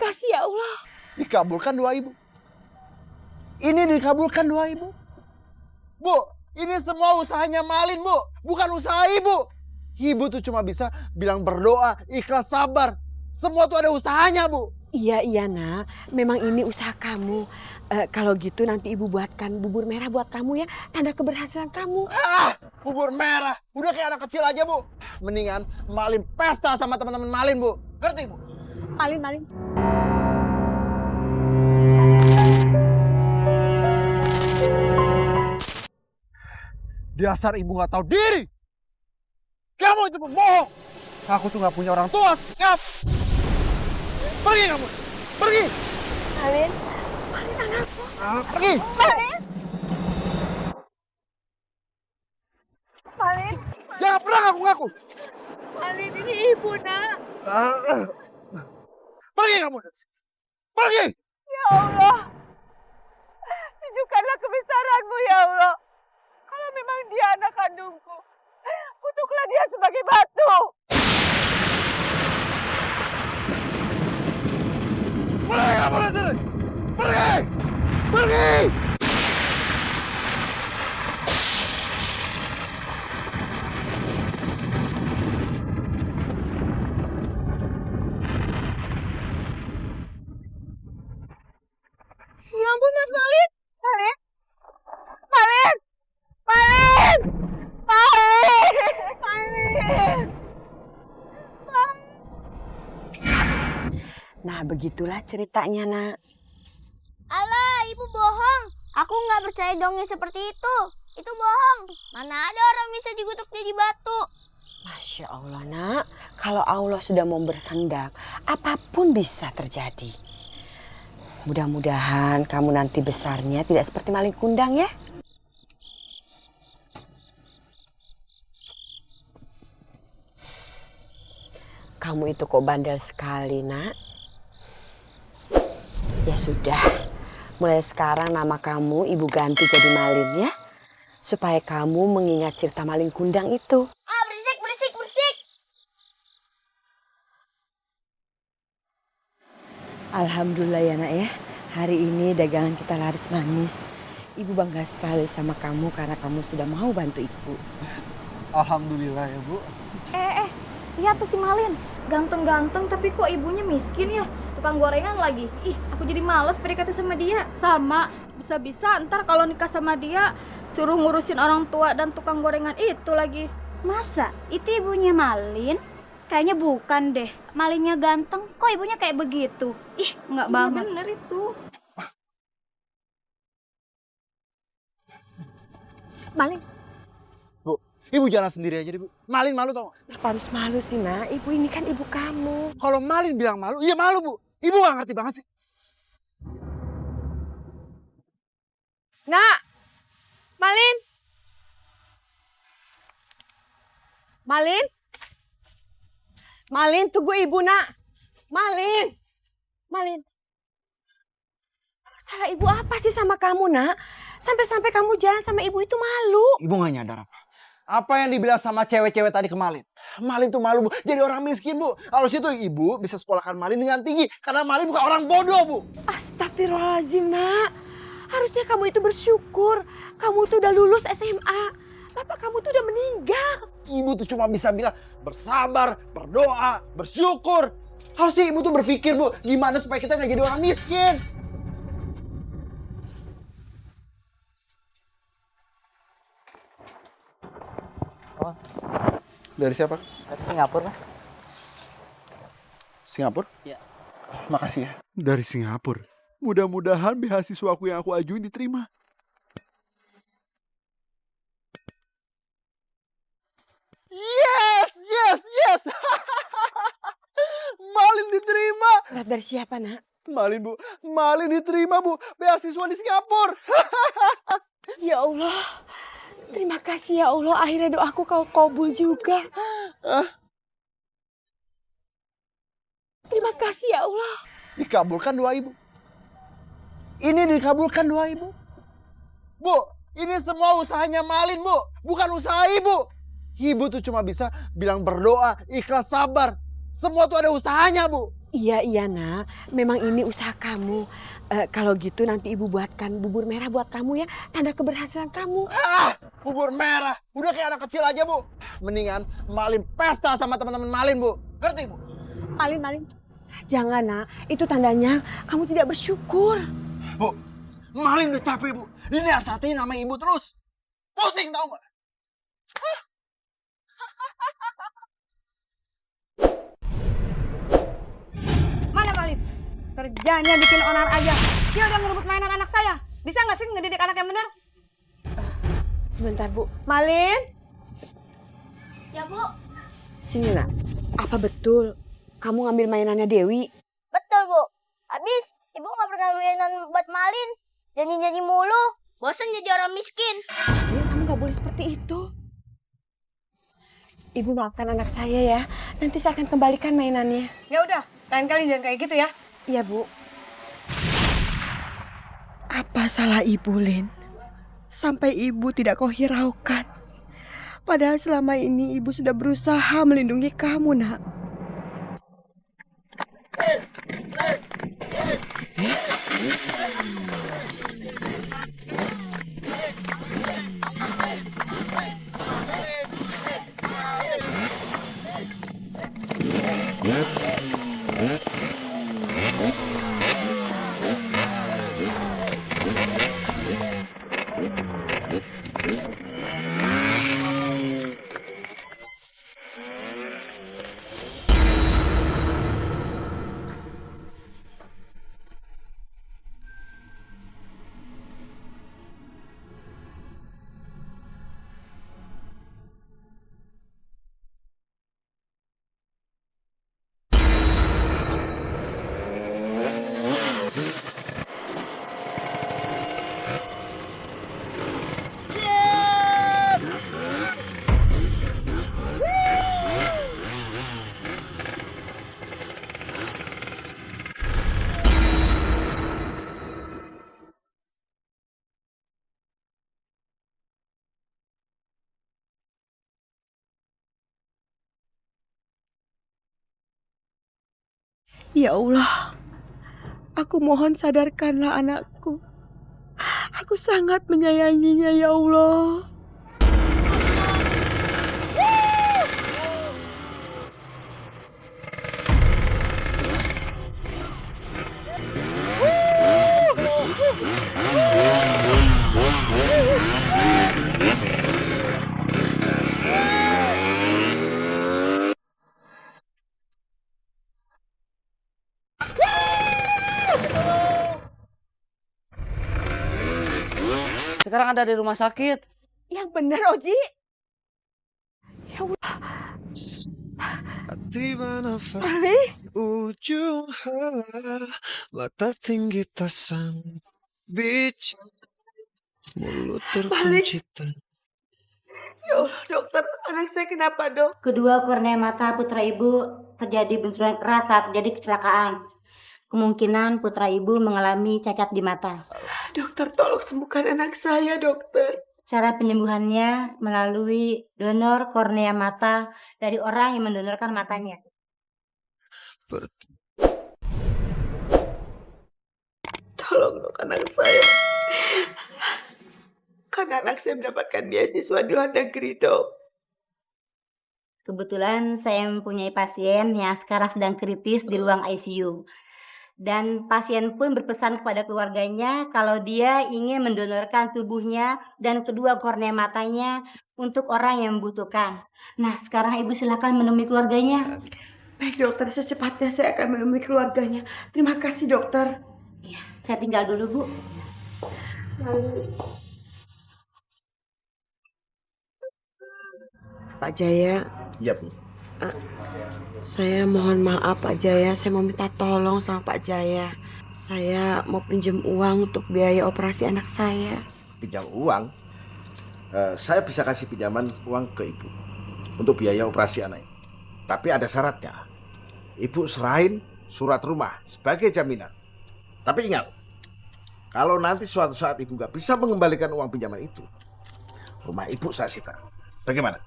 kasih ya Allah. Dikabulkan doa ibu. Ini dikabulkan doa ibu. Bu, ini semua usahanya Malin, Bu. Bukan usaha ibu. Ibu tuh cuma bisa bilang berdoa, ikhlas, sabar. Semua tuh ada usahanya, Bu. Iya nak, memang ini usaha kamu. Kalau gitu nanti ibu buatkan bubur merah buat kamu ya. Tanda keberhasilan kamu. Bubur merah. Udah kayak anak kecil aja, Bu. Mendingan Malin pesta sama teman-teman Malin, Bu. Ngerti, Bu? Malin. Dasar ibu gak tahu diri. Kamu itu pembohong. Aku tuh gak punya orang tua. Ngap. Pergi kamu. Pergi. Malin anakku. Pergi. Malin. Jangan pernah ngaku-ngaku. Malin ini ibu nak. Pergi kamu. Pergi. Ya Allah. Tunjukkanlah kebesaranmu ya Allah. Kalau memang dia anak kandungku, kutuklah dia sebagai batu. Pergi kamu dari sini. Pergi. Pergi. Ya ampun Mas Malin. Malin. Nah begitulah ceritanya nak. Alah, ibu bohong. Aku nggak percaya dongeng seperti itu. Itu bohong. Mana ada orang bisa dikutuk jadi batu. Masya Allah nak, kalau Allah sudah mau berkehendak, apapun bisa terjadi. Mudah-mudahan kamu nanti besarnya tidak seperti Malin Kundang ya. Kamu itu kok bandel sekali nak. Ya sudah, mulai sekarang nama kamu ibu ganti jadi Malin ya. Supaya kamu mengingat cerita Malin Kundang itu. Ah, berisik. Alhamdulillah ya nak ya, hari ini dagangan kita laris manis. Ibu bangga sekali sama kamu karena kamu sudah mau bantu ibu. Alhamdulillah ya, Bu. Lihat tuh si Malin. Ganteng-ganteng tapi kok ibunya miskin ya. Tukang gorengan lagi. Ih, aku jadi males PDKT sama dia. Sama, bisa-bisa ntar kalau nikah sama dia suruh ngurusin orang tua dan tukang gorengan itu lagi. Masa? Itu ibunya Malin? Kayaknya bukan deh. Malinnya ganteng, kok ibunya kayak begitu? Ih, enggak banget. Bener itu. Malin, Bu, ibu jalan sendiri aja deh, Bu. Malin malu tau gak? kenapa harus malu sih nak? Ibu ini kan ibu kamu. Kalau Malin bilang malu, iya malu, Bu. Ibu gak ngerti banget sih. Nak, Malin. Malin, tunggu ibu nak. Malin. Salah ibu apa sih sama kamu nak? Sampai-sampai kamu jalan sama ibu itu malu. Ibu gak nyadar apa? Apa yang dibilang sama cewek-cewek tadi ke Malin? Malin tuh malu, Bu. Jadi orang miskin, Bu. Harusnya tuh ibu bisa sekolahkan Malin dengan tinggi. Karena Malin bukan orang bodoh, Bu. Astagfirullahaladzim nak. Harusnya kamu itu bersyukur. Kamu tuh udah lulus SMA. Bapak kamu tuh udah meninggal. Ibu tuh cuma bisa bilang bersabar, berdoa, bersyukur. Harusnya ibu tuh berpikir, Bu. Gimana supaya kita gak jadi orang miskin. Mas, Dari siapa? dari Singapura, Mas. Singapura? Iya. Makasih ya. Dari Singapura. Mudah-mudahan beasiswaku yang aku ajuin diterima. Yes. Malin diterima. Surat dari siapa nak? Malin, Bu. Malin diterima, Bu. Beasiswa di Singapura. Ya Allah. Terima kasih ya Allah. Akhirnya doaku kau kabul juga. Terima kasih ya Allah. Dikabulkan doa ibu. Ini dikabulkan doa ibu. Bu, ini semua usahanya Malin, Bu. Bukan usaha ibu. Ibu tuh cuma bisa bilang berdoa, ikhlas, sabar. Semua tuh ada usahanya, Bu. Iya nak, memang ini usaha kamu. Kalau gitu nanti ibu buatkan bubur merah buat kamu ya, tanda keberhasilan kamu. Bubur merah, udah kayak anak kecil aja Bu. Mendingan Malin pesta sama teman-teman Malin Bu, ngerti Bu? Malin. Jangan nak, itu tandanya kamu tidak bersyukur. Bu, Malin udah capek Bu, dinasihatin nama ibu terus. Pusing tau gak? Mana Malin? Kerjanya bikin onar aja. Dia udah ngerebut mainan anak saya. Bisa nggak sih ngedidik anak yang benar? Sebentar Bu, Malin. Ya Bu, Sini nak, apa betul kamu ngambil mainannya Dewi? betul Bu. Habis ibu nggak pernah mainan buat Malin. Janji-janji mulu. Bosan jadi orang miskin. Malin, kamu gak boleh seperti itu. Ibu maafkan anak saya ya, nanti saya akan kembalikan mainannya. Ya udah, lain kali jangan kayak gitu ya. Iya Bu. Apa salah ibu, Lin? Sampai ibu tidak kau hiraukan. Padahal selama ini ibu sudah berusaha melindungi kamu, nak. Ya Allah, aku mohon sadarkanlah anakku. Aku sangat menyayanginya ya Allah. Sekarang ada di rumah sakit. Yang benar, Oji. Ya Allah. Tiba nafas Ali. ujung hala, mata tinggi tak sanggup bicara, mulut terkunci tak. Ya Allah, dokter, anak saya kenapa, Dok? Kedua kornea mata putra ibu terjadi benturan keras saat terjadi kecelakaan. Kemungkinan putra ibu mengalami cacat di mata. Dokter, tolong sembuhkan anak saya, dokter. Cara penyembuhannya melalui donor kornea mata dari orang yang mendonorkan matanya. Tolong dok anak saya. Karena anak saya mendapatkan beasiswa di luar negeri, Dok. Kebetulan saya mempunyai pasien yang sekarang sedang kritis di ruang ICU. Dan pasien pun berpesan kepada keluarganya kalau dia ingin mendonorkan tubuhnya dan kedua kornea matanya untuk orang yang membutuhkan. Nah, sekarang ibu silakan menemui keluarganya. Baik dokter, secepatnya saya akan menemui keluarganya. Terima kasih dokter. Ya, saya tinggal dulu Bu. Pak Jaya. Iya Bu. Saya mohon maaf Pak Jaya, saya mau minta tolong sama Pak Jaya. Saya mau pinjam uang untuk biaya operasi anak saya. Pinjam uang? Saya bisa kasih pinjaman uang ke ibu untuk biaya operasi anak. Tapi ada syaratnya. Ibu serahin surat rumah sebagai jaminan. Tapi ingat, kalau nanti suatu saat ibu nggak bisa mengembalikan uang pinjaman itu, rumah ibu saya sita. Bagaimana?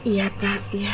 Iya Pak, iya.